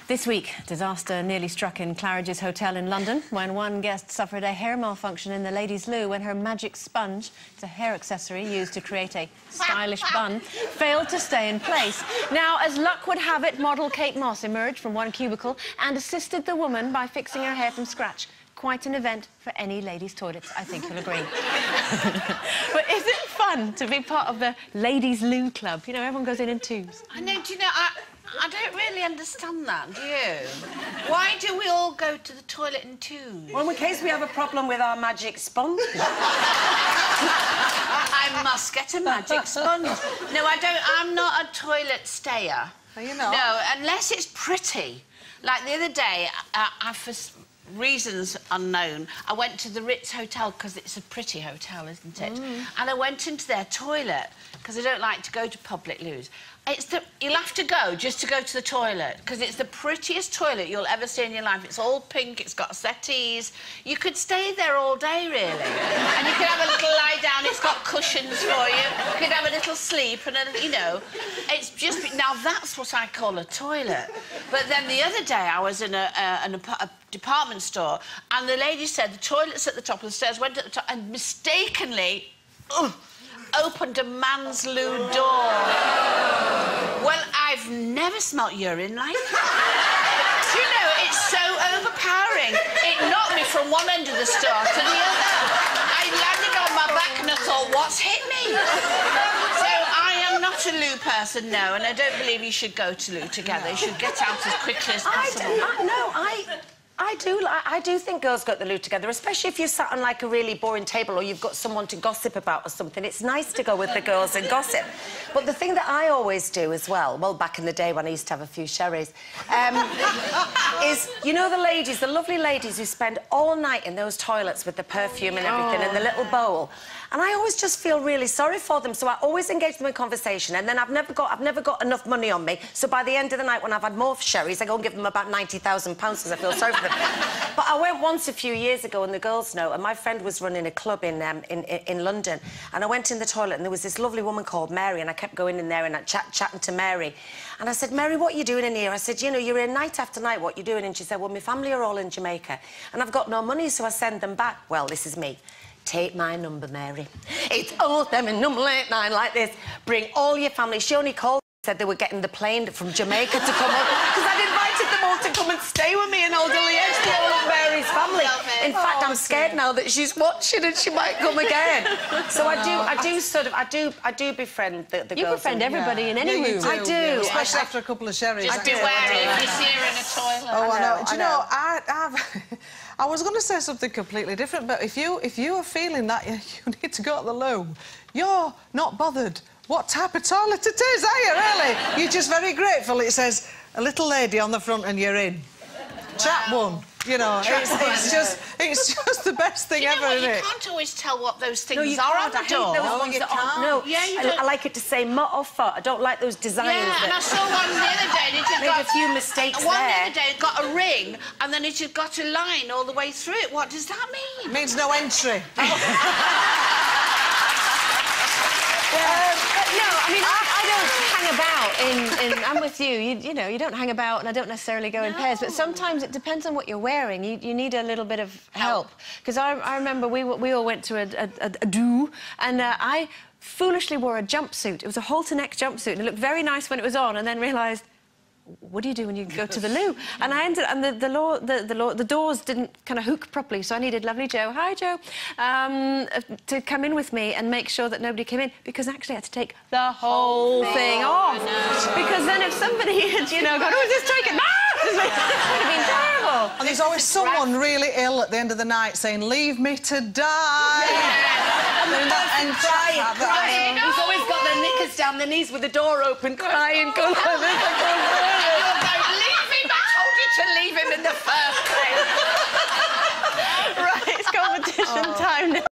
This week, disaster nearly struck in Claridge's Hotel in London when one guest suffered a hair malfunction in the ladies' loo when her magic sponge, it's a hair accessory used to create a stylish bun, failed to stay in place. Now, as luck would have it, model Kate Moss emerged from one cubicle and assisted the woman by fixing her hair from scratch. Quite an event for any ladies' toilets, I think you'll agree. But is it fun to be part of the ladies' loo club? You know, everyone goes in twos. I know, do you know, I don't really understand that, do you? Why do we all go to the toilet in twos? Well, in case we have a problem with our magic sponge. I must get a magic sponge. No, I don't. I'm not a toilet stayer. Are you not? No, unless it's pretty. Like the other day, for reasons unknown, I went to the Ritz Hotel because it's a pretty hotel, isn't it? And I went into their toilet because I don't like to go to public loos. You'll have to go just to go to the toilet because it's the prettiest toilet you'll ever see in your life. It's all pink, it's got settees. You could stay there all day, really. And you could have a little lie down, it's got cushions for you. You could have a little sleep and, you know, it's just... Now, that's what I call a toilet. But then the other day, I was in a department store and the lady said the toilet's at the top of the stairs, went at the top and mistakenly... opened a man's loo door. Well, I've never smelt urine like that. Do you know, it's so overpowering. It knocked me from one end of the store to the other. I landed on my back and I thought, what's hit me? So I am not a loo person, no, and I don't believe you should go to loo together. You should get out as quickly as possible. I do think girls go to the loo together, especially if you're sat on, like, a really boring table or you've got someone to gossip about or something. It's nice to go with the girls and gossip. But the thing that I always do as well, back in the day when I used to have a few sherries, is, you know, the ladies, the lovely ladies who spend all night in those toilets with the perfume and everything in the little bowl. And I always just feel really sorry for them, so I always engage them in conversation, and then I've never got enough money on me, so by the end of the night, when I've had more sherries, I go and give them about £90,000 because I feel sorry for them. But I went once a few years ago in the girls' know, and my friend was running a club in London, and I went in the toilet, and there was this lovely woman called Mary, and I kept going in there and chatting to Mary. And I said, Mary, what are you doing in here? I said, you know, you're here night after night, what are you doing? And she said, well, my family are all in Jamaica, and I've got no money, so I send them back. Well, this is me. Take my number, Mary. It's 079 like this. Bring all your family. She only called, said they were getting the plane from Jamaica to come up because I'd invited them all to come and stay with me in Old Edge, the whole of Mary's family. In fact, I'm scared now that she's watching and she might come again. So I do befriend the girls. You befriend everybody in any room. I do. Especially after a couple of sherries. Just be wary if you see her in a toilet. Oh, I know. Do you know, I was going to say something completely different, but if you are feeling that you need to go to the loo, you're not bothered what type of toilet it is, are you, really? You're just very grateful it says a little lady on the front and you're in. Wow. Trap one. You know, it's just the best thing ever, isn't it? You can't always tell what those things you are can't. on the door. No, I like it to say mutt or fut. I don't like those designs. Yeah, and I saw one the other day. And it just got a few mistakes there. One the other day got a ring, and then it had got a line all the way through it. What does that mean? It means no entry. No, I mean, I don't hang about I'm with you. You know, you don't hang about, and I don't necessarily go in pairs, but sometimes it depends on what you're wearing. You need a little bit of help. Because I remember we all went to a do, and I foolishly wore a jumpsuit. It was a halter-neck jumpsuit, and it looked very nice when it was on, and then realised, what do you do when you go to the loo? And I ended, and the doors didn't kind of hook properly, so I needed lovely Joe, hi Joe, to come in with me and make sure that nobody came in, because actually I had to take the whole thing off. Because then if somebody had, you know, gone, oh, just take it, it would have been terrible. And there's always someone really ill at the end of the night saying, leave me to die. And crying. He's always got their knickers down their knees with the door open, crying, going like this. Leave him! I told you to leave him in the first place. Right, it's competition time now.